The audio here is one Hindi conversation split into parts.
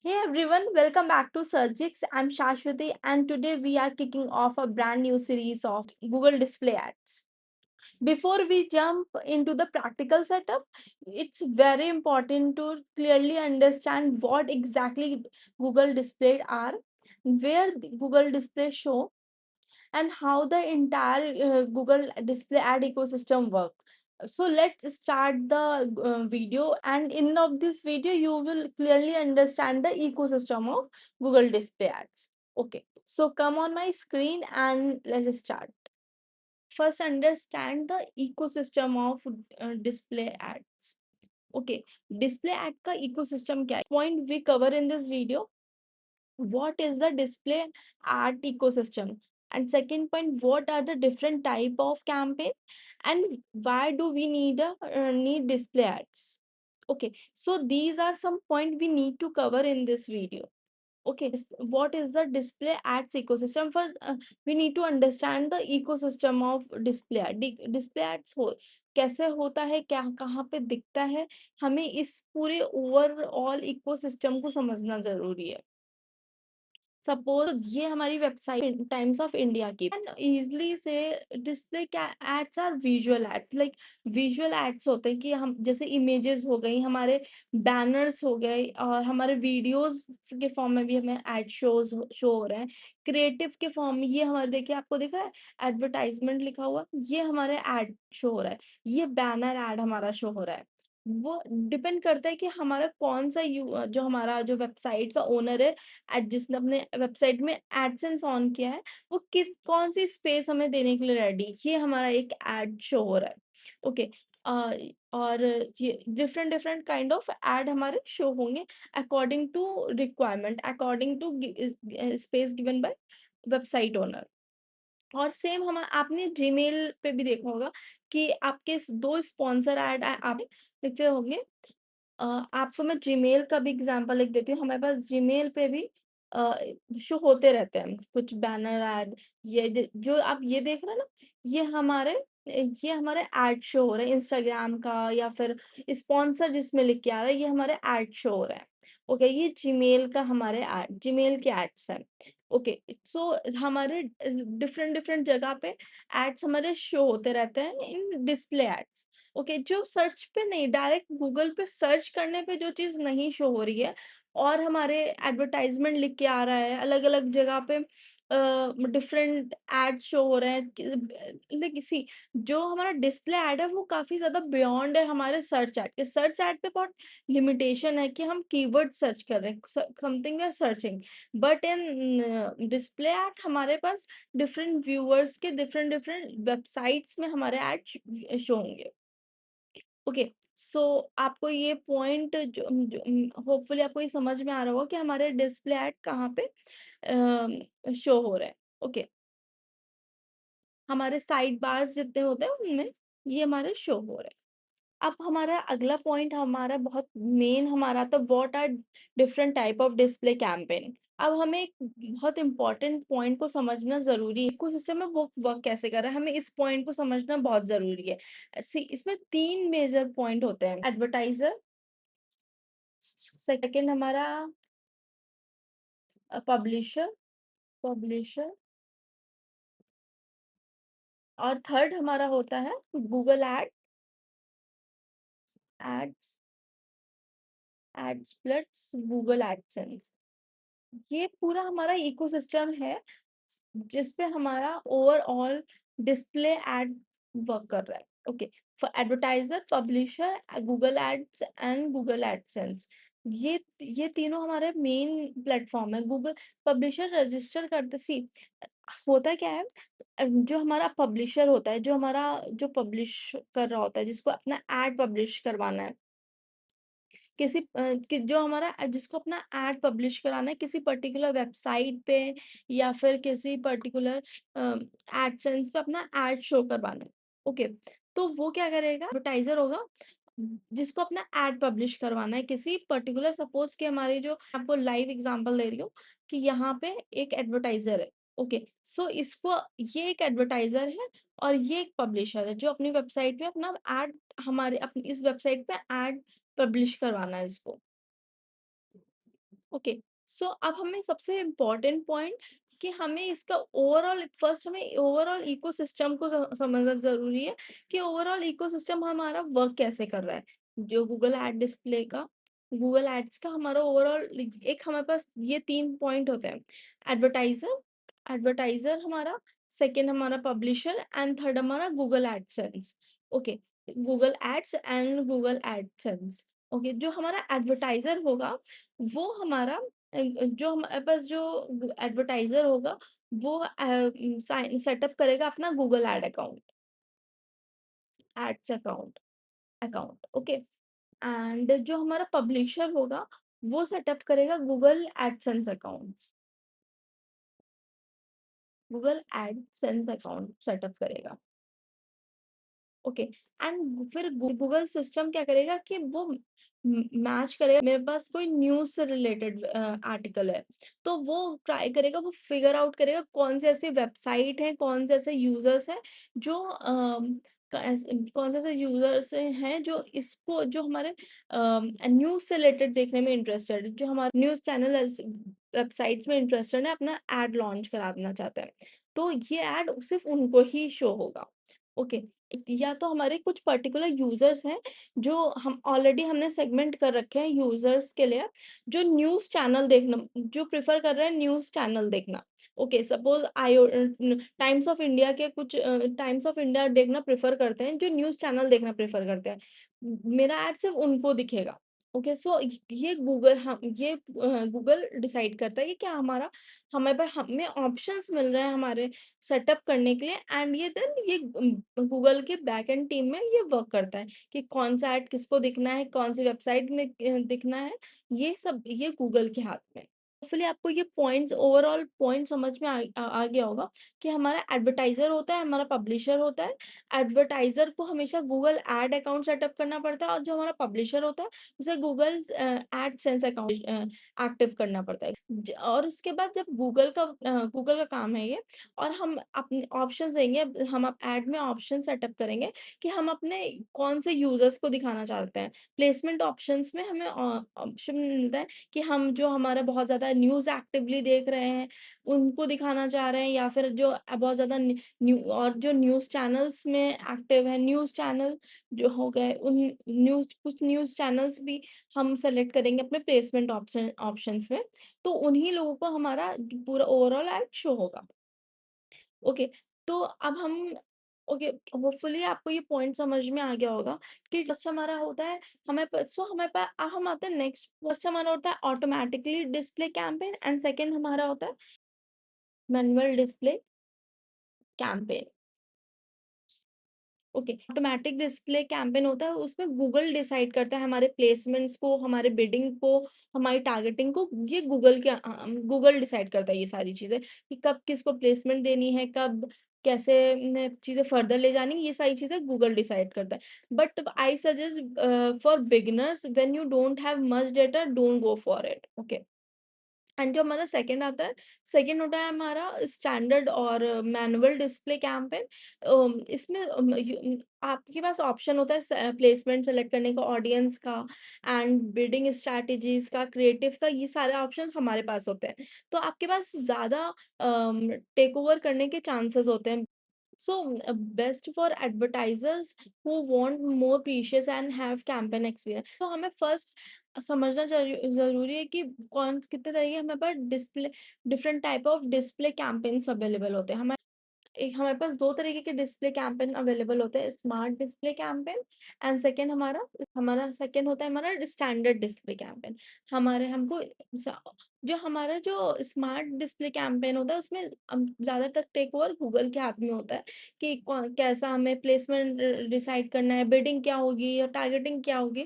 Hey everyone, welcome back to Surgix. I'm Shashwati, and today we are kicking off a brand new series of Google Display Ads. Before we jump into the practical setup, it's very important to clearly understand what exactly Google Display are, where the Google Display show, and how the entire Google Display Ad ecosystem works. So let's start the video, and in of this video you will clearly understand the ecosystem of Google Display Ads. Okay, so come on my screen and let's start. First, understand the ecosystem of display ads. Okay, display ad का ecosystem क्या है? Point we cover in this video, what is the display ad ecosystem, and second point, what are the different type of campaign, and why do we need display ads. Okay, so these are some point we need to cover in this video. Okay, what is the display ads ecosystem? For we need to understand the ecosystem of display ad. Display ads कैसे होता है, क्या कहाँ पे दिखता है, हमें इस पूरे ओवरऑल इकोसिस्टम को समझना जरूरी है. सपोज ये हमारी वेबसाइट टाइम्स ऑफ इंडिया की एंड इजली से डिस्प्ले क्या ads are visual ads. Like visual ads होते हैं कि हम जैसे इमेजेस हो गई, हमारे बैनर्स हो गए, और हमारे वीडियोस के फॉर्म में भी हमें एड शो हो रहे हैं. क्रिएटिव के फॉर्म में ये हमारे देखिए, आपको दिख रहा है एडवर्टाइजमेंट लिखा हुआ, ये हमारे एड शो हो रहा है, ये बैनर एड हमारा शो हो रहा है. वो डिपेंड करता है कि हमारा कौन सा जो हमारा जो वेबसाइट का ओनर है, जिसने अपने वेबसाइट में एडसेंस ऑन किया है, वो किस कौन सी स्पेस हमें देने के लिए रेडी, ये हमारा एक एड शो हो रहा है. ओके, और ये different different kind of ad हमारे शो होंगे according to requirement, according to space given by website owner. और सेम हम आपने जीमेल पे भी देखा होगा कि आपके दो स्पॉन्सर ऐड आप देखते होंगे. आपको मैं जीमेल का भी एग्जांपल लिख देती हूँ. हमारे पास जीमेल पे भी शो होते रहते हैं कुछ बैनर ऐड. जो आप ये देख रहे हैं ना, ये हमारे ऐड शो हो रहे हैं इंस्टाग्राम का, या फिर स्पॉन्सर जिसमें लिख के आ रहा है, ये हमारे ऐड शो हो रहा है. ओके, ये जीमेल का हमारे ऐड, जीमेल के एड्स हैं. ओके, सो हमारे डिफरेंट डिफरेंट जगह पे एड्स हमारे शो होते रहते हैं इन डिस्प्ले एड्स. ओके, जो सर्च पे नहीं, डायरेक्ट गूगल पे सर्च करने पे जो चीज़ नहीं शो हो रही है, और हमारे एडवर्टाइजमेंट लिख के आ रहा है अलग अलग जगह पे, डिफरेंट एड शो हो रहे हैं. लाइक सी, जो हमारा डिस्प्ले ऐड है वो काफ़ी ज़्यादा बियॉन्ड है हमारे सर्च ऐड के. सर्च ऐड पे बहुत लिमिटेशन है कि हम कीवर्ड सर्च कर रहे हैं, something we are searching. But in display ad हमारे पास डिफरेंट व्यूअर्स के डिफरेंट डिफरेंट वेबसाइट्स में हमारे ऐड शो होंगे. ओके, सो आपको ये पॉइंट होपफुली आपको ये समझ में आ रहा होगा कि हमारे डिस्प्ले ऐड कहाँ पे शो हो रहा है. ओके, हमारे साइड बार्स जितने होते हैं उनमें ये हमारे शो हो रहे हैं. अब हमारा अगला पॉइंट हमारा बहुत मेन हमारा था, what are different type of display campaign. अब हमें एक बहुत इंपॉर्टेंट पॉइंट को समझना जरूरी है, इकोसिस्टम में वो वर्क कैसे कर रहा है, हमें इस पॉइंट को समझना बहुत जरूरी है. इसमें तीन मेजर पॉइंट होते हैं. एडवर्टाइजर, सेकंड हमारा पब्लिशर पब्लिशर और थर्ड हमारा होता है Google ads ads plus Google AdSense. ये पूरा हमारा इकोसिस्टम है जिसपे हमारा ओवरऑल डिस्प्ले एड वर्क कर रहा है. Okay, for advertiser, publisher, Google ads and Google AdSense, ये तीनों हमारे मेन प्लेटफॉर्म है. गूगल पब्लिशर रजिस्टर करते सी, होता क्या है, जो हमारा पब्लिशर होता है, जो पब्लिश कर रहा होता है, जिसको अपना एड पब्लिश करवाना है, जो हमारा जिसको अपना ऐड पब्लिश कराना है किसी पर्टिकुलर वेबसाइट पे, या फिर किसी पर्टिकुलर एडसेंस पे अपना ऐड शो करवाना है. ओके, तो वो क्या करेगा, एडवर्टाइजर होगा जिसको अपना ऐड पब्लिश करवाना है किसी पर्टिकुलर, सपोज कि हमारी जो आपको लाइव एग्जांपल दे रही हूँ कि यहाँ पे एक एडवर्टाइजर है. ओके, सो इसको, ये एक एडवर्टाइजर है और ये एक पब्लिशर है जो अपनी वेबसाइट पे अपना ऐड, हमारे अपनी इस वेबसाइट पे ऐड पब्लिश करवाना है इसको. ओके, सो अब हमें सबसे इम्पोर्टेंट पॉइंट कि हमें इसका ओवरऑल फर्स्ट हमें ओवरऑल इकोसिस्टम को समझना ज़रूरी है कि ओवरऑल इकोसिस्टम हमारा वर्क कैसे कर रहा है। जो गूगल ऐड डिस्प्ले का, गूगल एड्स का हमारा ओवरऑल एक हमारे पास ये 3 पॉइंट होते हैं। एडवर्टाइज़र एडवर्टाइज़र हमारा, सेकंड हमारा पब्लिशर एंड थर्ड हमारा Google AdSense. Okay, Google ads and Google AdSense. Okay, जो हमारा एडवर्टाइज़र होगा वो हमारा जो हमारे पास जो एडवर्टाइज़र होगा वो सेटअप करेगा अपना Google ad account, ads account account okay. And जो हमारा पब्लिशर होगा वो सेटअप करेगा Google AdSense account, Google AdSense account setup करेगा। ओके, एंड फिर गूगल सिस्टम क्या करेगा कि वो मैच करेगा, मेरे पास कोई न्यूज़ से रिलेटेड आर्टिकल है, तो वो ट्राई करेगा, वो फिगर आउट करेगा कौन से ऐसे वेबसाइट हैं, कौन से ऐसे यूज़र्स हैं जो कौन से ऐसे यूज़र्स हैं जो इसको जो हमारे न्यूज़ से रिलेटेड देखने में इंटरेस्टेड, जो हमारे न्यूज़ चैनल वेबसाइट्स में इंटरेस्टेड है, अपना ऐड लॉन्च कराना चाहते हैं। तो ये ऐड सिर्फ़ उनको ही शो होगा। ओके, या तो हमारे कुछ पर्टिकुलर यूज़र्स हैं, जो हम ऑलरेडी हमने सेगमेंट कर रखे हैं यूज़र्स के लिए, जो न्यूज़ चैनल देखना जो प्रेफ़र कर रहे हैं न्यूज़ चैनल देखना। Okay, suppose times of India के कुछ टाइम्स ऑफ इंडिया देखना प्रेफ़र करते हैं, जो न्यूज़ चैनल देखना प्रेफ़र करते हैं। मेरा ऐड सिर्फ़ उनको दिखेगा। ओके, सो ये गूगल डिसाइड करता है कि क्या हमें ऑप्शंस मिल रहे हैं हमारे सेटअप करने के लिए, एंड ये देन ये गूगल के बैकएंड टीम में ये वर्क करता है कि कौन-सा ऐड किसको दिखना है, कौन-सी वेबसाइट में दिखना है, ये गूगल के हाथ में है। होपफुली आपको ये पॉइंट्स ओवरऑल पॉइंट समझ में आ गया होगा कि हमारा एडवर्टाइज़र होता है, हमारा पब्लिशर होता है। एडवर्टाइज़र को हमेशा गूगल ऐड अकाउंट सेटअप करना पड़ता है, और जो हमारा पब्लिशर होता है, उसे गूगल एडसेंस अकाउंट एक्टिव करना पड़ता है। और उसके बाद जब गूगल का काम है ये, और हम अपने ऑप्शंस देंगे, हम अब ऐड में ऑप्शन सेटअप करेंगे कि हम अपने कौन से यूज़र्स को दिखाना चाहते हैं। प्लेसमेंट ऑप्शंस में हमें ऑप्शन मिलता है कि हम जो हमारा बहुत ज़्यादा न्यूज़ एक्टिवली देख रहे हैं, उनको दिखाना चाह रहे हैं, या फिर जो बहुत ज़्यादा जो न्यूज़ चैनल्स में एक्टिव है, न्यूज़ चैनल जो हो गए, उन कुछ न्यूज़ चैनल्स भी हम सेलेक्ट करेंगे अपने प्लेसमेंट ऑप्शंस में, तो उन्हीं लोगों को हमारा पूरा ओवरऑल ऐड शो होगा। ओके, तो अब हम ओके, होपफुली आपको ये पॉइंट समझ में आ गया होगा कि फर्स्ट हमारा होता है, हम आते हैं नेक्स्ट, फर्स्ट हमारा होता है automatically display campaign and second हमारा होता है manual display campaign. Okay, automatic display campaign होता है, उसमें गूगल डिसाइड करता है हमारे प्लेसमेंट्स को, हमारे बिडिंग को, हमारी टारगेटिंग को, ये गूगल डिसाइड करता है ये सारी चीज़ें कि कब किसको प्लेसमेंट देनी है, कब कैसे चीज़ें फर्दर ले जानी है, ये सारी चीज़ें गूगल डिसाइड करता है। But I suggest for beginners, when you don't have much data, don't go for it. Okay, and जो हमारा सेकंड आता है, सेकंड होता है हमारा स्टैंडर्ड और मैनुअल डिस्प्ले कैंपेन। इसमें आपके पास ऑप्शन होता है प्लेसमेंट सेलेक्ट करने का, ऑडियंस का, एंड बिडिंग स्ट्रैटेजीज का, क्रिएटिव का, ये सारे ऑप्शन हमारे पास होते हैं। तो आपके पास ज़्यादा टेक ओवर करने के चांसेस होते हैं। So, best for advertisers who want more precious and have campaign experience. तो हमें फर्स्ट समझना ज़रूरी है कि कौन कितने तरीके हमारे पास different type of display campaigns available होते हैं। हमारे पास 2 तरीके के डिस्प्ले कैंपेन अवेलेबल होते हैं, smart display campaign and second हमारा सेकंड होता है हमारा स्टैंडर्ड डिस्प्ले कैंपेन। हमारे हमको स हमारा जो स्मार्ट डिस्प्ले कैंपेन होता है, उसमें ज़्यादातर टेक ओवर गूगल के हाथ में होता है कि कैसा हमें प्लेसमेंट डिसाइड करना है, बिडिंग क्या होगी या टारगेटिंग क्या होगी।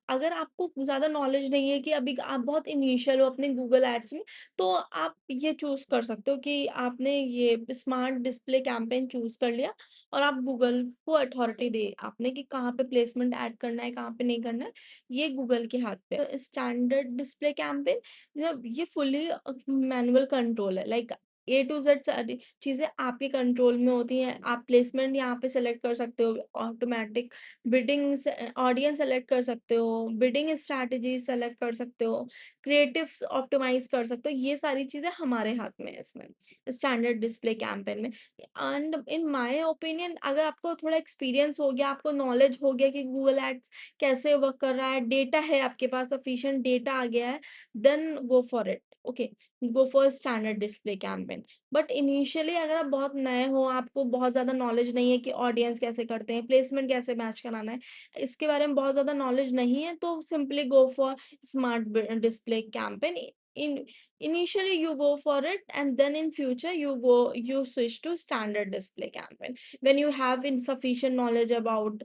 अगर आपको ज़्यादा नॉलेज नहीं है, कि अभी आप बहुत इनिशियल हो अपने गूगल एड्स में, तो आप ये चूज़ कर सकते हो कि आपने ये स्मार्ट डिस्प्ले कैंपेन चूज़ कर लिया, और आप गूगल को अथॉरिटी दे आपने कि कहाँ पे प्लेसमेंट ऐड करना है, कहाँ पे नहीं करना है, ये गूगल के हाथ पे है। स्टैंडर्ड डिस्प्ले कैंपेन, जब ये फुली मैनुअल कंट्रोल है, लाइक ए टू ज़ेड सारी चीज़ें आपके कंट्रोल में होती हैं। आप प्लेसमेंट यहाँ पे सेलेक्ट कर सकते हो, ऑटोमैटिक बिडिंग से ऑडियंस सेलेक्ट कर सकते हो, बिडिंग स्ट्रैटेजी सेलेक्ट कर सकते हो, क्रिएटिव्स ऑप्टिमाइज़ कर सकते हो, ये सारी चीज़ें हमारे हाथ में है इसमें, स्टैंडर्ड डिस्प्ले कैंपेन में। एंड इन माय ओपिनियन अगर आपको थोड़ा एक्सपीरियंस हो गया, आपको नॉलेज हो गया कि गूगल एड्स कैसे वर्क कर रहा है, डेटा है आपके पास, सफिशिएंट डेटा आ गया है, then go for it, okay, go for standard display campaign. But initially अगर आप बहुत नए हो, आपको बहुत ज़्यादा नॉलेज नहीं है कि ऑडियंस कैसे करते हैं, प्लेसमेंट कैसे मैच कराना है, इसके बारे में बहुत ज़्यादा नॉलेज नहीं है, तो simply go for smart display campaign. In initially you go for it, and then in future you switch to standard display campaign when you have insufficient knowledge about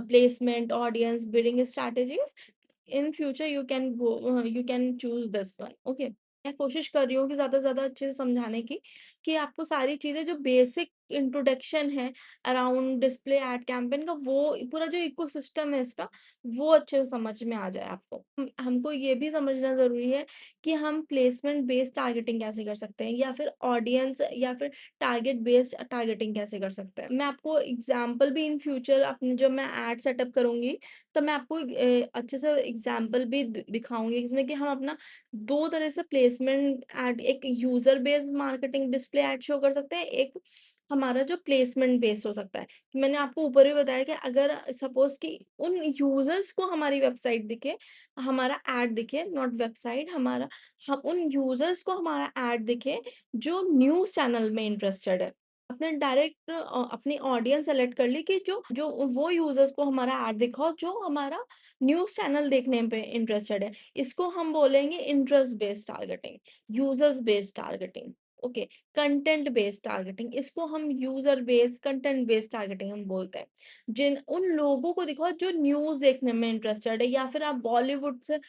placement, audience, bidding strategies. In future you can choose this one, okay. मैं कोशिश कर रही हूँ कि ज़्यादा से ज़्यादा अच्छे से समझाने की, कि आपको सारी चीज़ें जो बेसिक इंट्रोडक्शन है अराउंड डिस्प्ले एड कैंपेन का, वो पूरा जो इकोसिस्टम है इसका, वो अच्छे से समझ में आ जाए आपको। हमको ये भी समझना ज़रूरी है कि हम प्लेसमेंट बेस्ड टारगेटिंग कैसे कर सकते हैं, या फिर ऑडियंस या फिर टारगेट बेस्ड टारगेटिंग कैसे कर सकते हैं। मैं आपको एग्ज़ाम्पल भी इन फ्यूचर अपने जब मैं एड सेटअप करूँगी, तो मैं आपको अच्छे से एग्ज़ाम्पल भी दिखाऊँगी, जिसमें कि हम अपना 2 तरह से प्लेसमेंट एड, एक user based marketing display ad show कर सकते हैं, एक हमारा जो प्लेसमेंट बेस्ड हो सकता है। मैंने आपको ऊपर भी बताया कि अगर सपोज़ कि उन यूज़र्स को हमारी वेबसाइट दिखे, हमारा एड दिखे, नॉट वेबसाइट, हमारा हम उन यूज़र्स को हमारा एड दिखे जो न्यूज़ चैनल में इंटरेस्टेड है। आपने डायरेक्ट अपनी ऑडियंस सेलेक्ट कर ली कि जो जो वो यूज़र्स को हमारा एड दिखाओ जो हमारा न्यूज़ चैनल देखने पे इंटरेस्टेड है। इसको हम बोलेंगे interest based targeting, users based targeting, okay. Content based targeting, इसको हम user based, content based targeting हम बोलते हैं। जिन उन लोगों को दिखाओ जो न्यूज़ देखने में इंटरेस्टेड है, या फिर आप बॉलीवुड से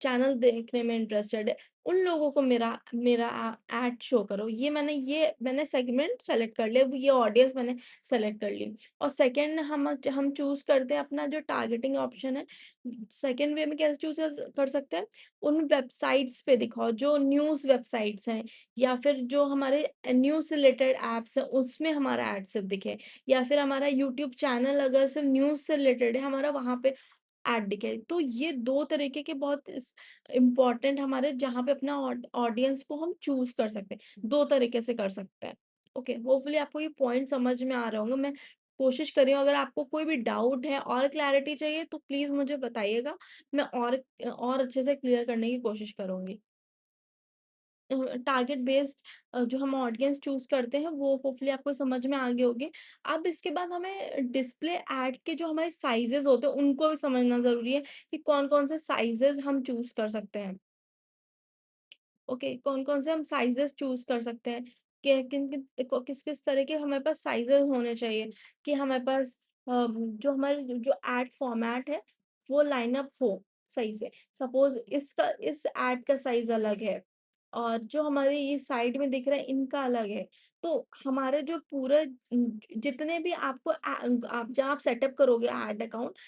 चैनल देखने में इंटरेस्टेड है, उन लोगों को मेरा मेरा एड शो करो। ये मैंने सेगमेंट सेलेक्ट कर लिया, ये ऑडियंस मैंने सेलेक्ट कर ली। और सेकंड हम चूज़ करते हैं अपना जो टारगेटिंग ऑप्शन है, सेकंड वे में कैसे चूज़ कर सकते हैं? उन वेबसाइट्स पे दिखाओ जो न्यूज़ वेबसाइट्स हैं, या फिर जो हमारे न्यूज़ से रिलेटेड ऐप्स हैं, उसमें हमारा ऐड सिर्फ़ दिखे, या फिर हमारा यूट्यूब चैनल अगर सिर्फ़ न्यूज़ से रिलेटेड है, हमारा वहाँ पे ऐड दिखे। तो ये 2 तरीके के बहुत इस इम्पोर्टेंट हमारे, जहाँ पे अपना ऑडियंस को हम चूज़ कर सकते हैं, 2 तरीके से कर सकते हैं। ओके, होपफुली आपको ये पॉइंट समझ में आ रहे होंगे। मैं कोशिश कर रही हूँ, अगर आपको कोई भी डाउट है और क्लैरिटी चाहिए तो प्लीज़ मुझे बताइएगा, मैं और अच्छे से क्लियर करने की कोशिश करूँगी। टारगेट बेस्ड जो हम ऑडियंस चूज़ करते हैं, वो होपफुली आपको समझ में आ गए होंगे। अब इसके बाद हमें डिस्प्ले ऐड के जो हमारे साइज़ेज़ होते हैं, उनको भी समझना ज़रूरी है कि कौन-कौन से साइज़ेज़ हम चूज़ कर सकते हैं। ओके, कौन-कौन से हम साइज़ेज़ चूज़ कर सकते हैं, कि किन-किन देखो किस-किस तरह के हमारे पास साइज़ेज़ होने चाहिए, कि हमारे पास जो हमारे जो ऐड फॉर्मेट है, वो लाइन अप हो सही से। सपोज़ इस ऐड का साइज़ अलग है, और जो हमारे ये साइड में दिख रहा है, इनका अलग है। तो हमारे जो पूरे जितने भी आपको आप जहाँ आप सेटअप करोगे ऐड अकाउंट,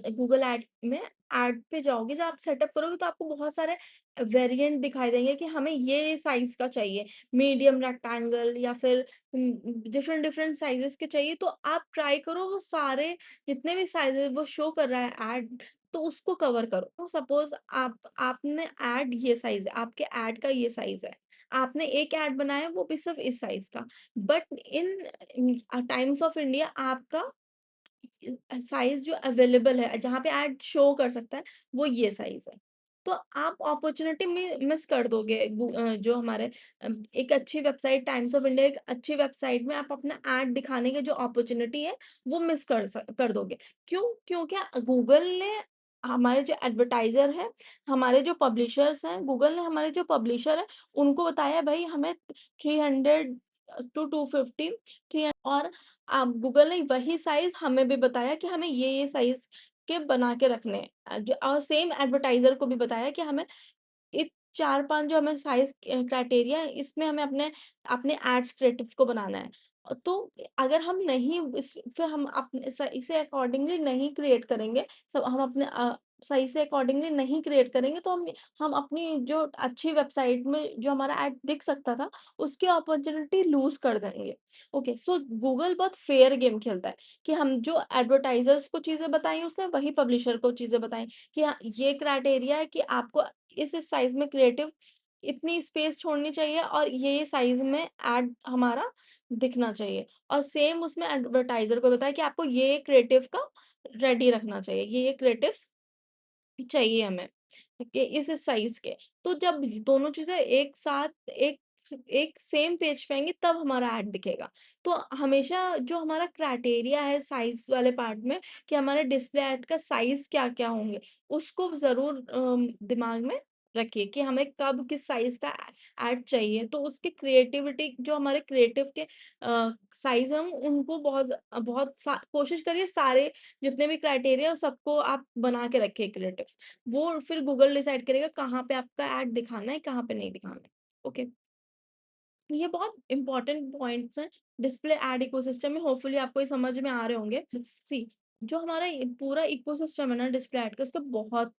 गूगल ऐड में ऐड पे जाओगे, जब आप सेटअप करोगे तो आपको बहुत सारे वेरिएंट दिखाई देंगे कि हमें ये साइज़ का चाहिए, मीडियम रेक्टेंगल, या फिर डिफरेंट डिफरेंट साइज़ेज़ के चाहिए, तो आप ट्राई करो वो सारे जितने भी साइज़ेज़ वो शो कर रहा है ऐड, तो उसको कवर करो। तो सपोज़ आपने ऐड ये साइज़ है, आपके ऐड का ये साइज़ है। आपने एक ऐड बनाया वो भी सिर्फ़ इस साइज़ का। बट टाइम्स ऑफ इंडिया आपका साइज़ जो अवेलेबल है, जहाँ पे ऐड शो कर सकता है, वो ये साइज़ है। तो आप अपॉर्च्युनिटी मिस कर दोगे, जो हमारे एक अच्छी वेबसाइट, टाइम्स ऑफ इंडिया एक अच्छी वेबसाइट में आप अपना ऐड दिखाने की जो अपॉर्च्युनिटी है, वो मिस कर दोगे। क्यों? क्योंकि गूगल ने हमारे जो एडवर्टाइज़र हैं, हमारे जो पब्लिशर्स हैं, गूगल ने हमारे जो पब्लिशर हैं, उनको बताया भई हमें 300 टू 250 थ्री, और गूगल ने वही साइज़ हमें भी बताया कि हमें ये साइज़ के बना के रखने हैं। जो और सेम एडवर्टाइज़र को भी बताया कि हमें इत 4-5 जो हमें साइज़ क्राइटेरिया है, इसमें हमें अपने अपने एड्स क्रिएटिव को बनाना है। तो अगर हम नहीं इस फिर हम अपने सही से अकॉर्डिंगली नहीं क्रिएट करेंगे, सब हम अपने सही से अकॉर्डिंगली नहीं क्रिएट करेंगे, तो हम अपनी जो अच्छी वेबसाइट में जो हमारा एड दिख सकता था, उसकी अपॉर्च्युनिटी लूज़ कर देंगे। ओके, सो गूगल बहुत फेयर गेम खेलता है, कि हम जो एडवर्टाइज़र्स को चीज़ें बताई उसने, वही पब्लिशर को चीज़ें बताई, कि हाँ, ये क्राइटेरिया है कि आपको इस साइज़ में क्रिएटिव इतनी स्पेस छोड़नी चाहिए और ये साइज़ में ऐड हमारा दिखना चाहिए। और सेम उसमें एडवर्टाइज़र को बताया कि आपको ये क्रिएटिव का रेडी रखना चाहिए, ये क्रिएटिव्स चाहिए हमें कि इस साइज़ के। तो जब दोनों चीज़ें एक साथ एक एक सेम पेज पे आएँगी तब हमारा ऐड दिखेगा। तो हमेशा जो हमारा क्राइटेरिया है साइज़ वाले पार्ट में कि हमारे डिस्प्ले ऐड का साइज़ क्या-क्या होंगे, उसको ज़रूर दिमाग में रखिए कि हमें कब किस साइज़ का ऐड चाहिए। तो उसकी क्रिएटिविटी जो हमारे क्रिएटिव के साइज़ हैं उनको बहुत कोशिश करिए सारे जितने भी क्राइटेरिया उन सबको आप बना के रखिए क्रिएटिव्स। वो फिर गूगल डिसाइड करेगा कहाँ पे आपका ऐड दिखाना है, कहाँ पे नहीं दिखाना है। ओके, ये बहुत इम्पोर्टेंट पॉइंट्स हैं डिस्प्ले एड इकोसिस्टम में, होपफुली आपको ये समझ में आ रहे होंगे। सी जो हमारा ये पूरा इकोसिस्टम है ना डिस्प्ले एड का, उसका बहुत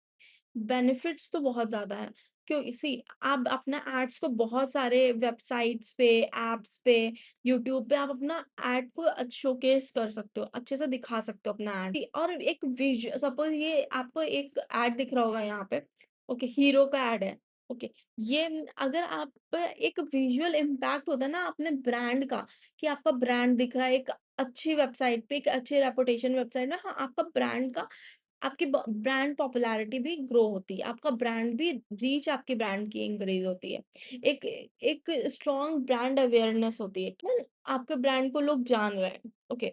बेनिफिट्स तो बहुत ज़्यादा हैं। क्यों सी आप अपना एड्स को बहुत सारे वेबसाइट्स पे, ऐप्स पे, यूट्यूब पे आप अपना ऐड को शोकेस कर सकते हो, अच्छे से दिखा सकते हो अपना ऐड। और एक सपोज़ ये आपको एक ऐड दिख रहा होगा यहाँ पे, ओके, हीरो का ऐड है, ओके। ये अगर आप एक विजुअल इम्पैक्ट होता है ना अपने ब्रांड का, कि आपका ब्रांड दिख रहा है एक अच्छी वेबसाइट पे, एक अच्छी रेपुटेशन वेबसाइट में, हाँ, आपका ब्रांड का आपकी ब ब्रांड पॉपुलैरिटी भी ग्रो होती है, आपका ब्रांड भी रीच आपकी ब्रांड की इंक्रीज़ होती है। एक एक स्ट्रॉन्ग ब्रांड अवेयरनेस होती है कि आपके ब्रांड को लोग जान रहे हैं, ओके।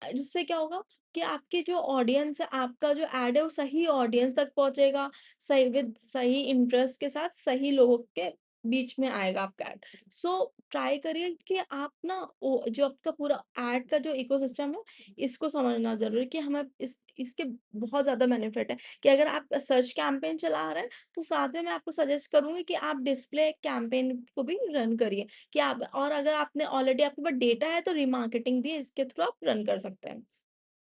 जिससे क्या होगा कि आपकी जो ऑडियंस है, आपका जो एड है वो सही ऑडियंस तक पहुँचेगा, सही विद सही इंटरेस्ट के साथ सही लोगों के बीच में आएगा आपका एड। सो ट्राई करिए कि आप ना ओ जो आपका पूरा एड का जो इकोसिस्टम है, इसको समझना ज़रूरी है कि हमें इसके बहुत ज़्यादा बेनिफिट है कि अगर आप सर्च कैंपेन चला रहे हैं, तो साथ में मैं आपको सजेस्ट करूँगी कि आप डिस्प्ले कैंपेन को भी रन करिए। कि आप और अगर आपने ऑलरेडी आपके पास डेटा है तो रीमार्केटिंग भी इसके थ्रू आप रन कर सकते हैं।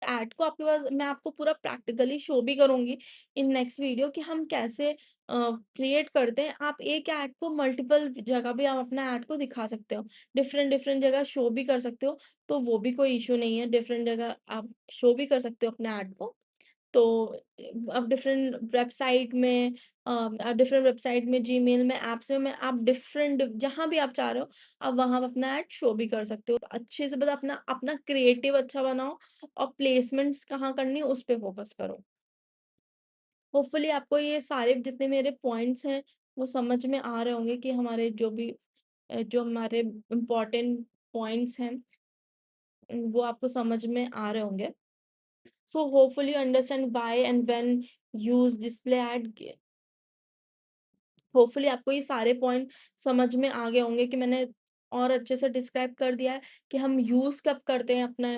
ऐड को आपके पास मैं आपको पूरा प्रैक्टिकली शो भी करूँगी इन नेक्स्ट वीडियो कि हम कैसे क्रिएट करते हैं। आप एक ऐड को मल्टीपल जगह भी आप अपना ऐड को दिखा सकते हो। डिफरेंट डिफरेंट जगह शो भी कर सकते हो, तो वो भी कोई इश्यू नहीं है। डिफरेंट जगह आप शो भी कर सकते हो अपने ऐड को। तो अब डिफरेंट वेबसाइट में, जीमेल में, ऐप्स में आप डिफरेंट जहाँ भी आप चाह रहे हो, आप वहाँ अपना ऐड शो भी कर सकते हो। अच्छे से बस अपना अपना क्रिएटिव अच्छा बनाओ और प्लेसमेंट्स कहाँ करनी है उस पे फ़ोकस करो। होपफुली आपको ये सारे जितने मेरे पॉइंट्स हैं, वो समझ में आ रहे होंगे कि हमारे जो हमारे इम्पोर्टेंट पॉइंट्स हैं, वो आपको समझ में आ रहे होंगे। So hopefully you understand why and when use display ad। Hopefully आपको ये सारे पॉइंट समझ में आ गए होंगे कि मैंने और अच्छे से डिस्क्राइब कर दिया है कि हम यूज़ कब करते हैं अपना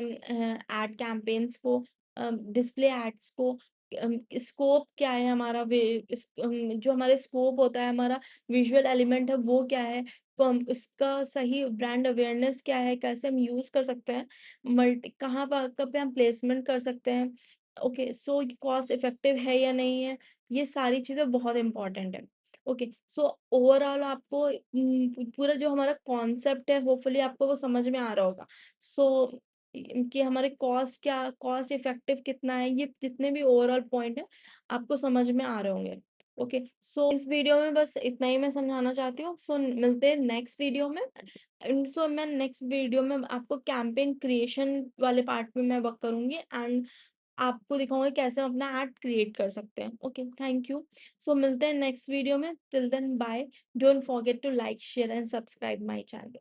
एड कैंपेन्स को, डिस्प्ले एड्स को, स्कोप क्या है हमारा, जो हमारे स्कोप होता है, हमारा विजुअल एलिमेंट है वो क्या है, तो हम उसका सही ब्रांड अवेयरनेस क्या है, कैसे हम यूज़ कर सकते हैं, मल्टी कहाँ पर कब पे हम प्लेसमेंट कर सकते हैं, ओके। सो कॉस्ट इफेक्टिव है या नहीं है, ये सारी चीज़ें बहुत इंपॉर्टेंट है। ओके, सो ओवरऑल आपको पूरा जो हमारा कॉन्सेप्ट है होपफुली आपको वो समझ में आ रहा होगा। सो कि हमारे कॉस्ट इफेक्टिव कितना है, ये जितने भी ओवरऑल पॉइंट हैं आपको समझ में आ रहे होंगे। ओके, सो इस वीडियो में बस इतना ही मैं समझाना चाहती हूँ। सो मिलते हैं नेक्स्ट वीडियो में। सो मैं नेक्स्ट वीडियो में आपको कैंपेन क्रिएशन वाले पार्ट में मैं वर्क करूँगी एंड आपको दिखाऊँगी कैसे हम अपना ऐड क्रिएट कर सकते हैं। Okay, thank you. सो मिलते हैं नेक्स्ट वीडियो में। Till then bye. Don't forget to like, share and subscribe my channel.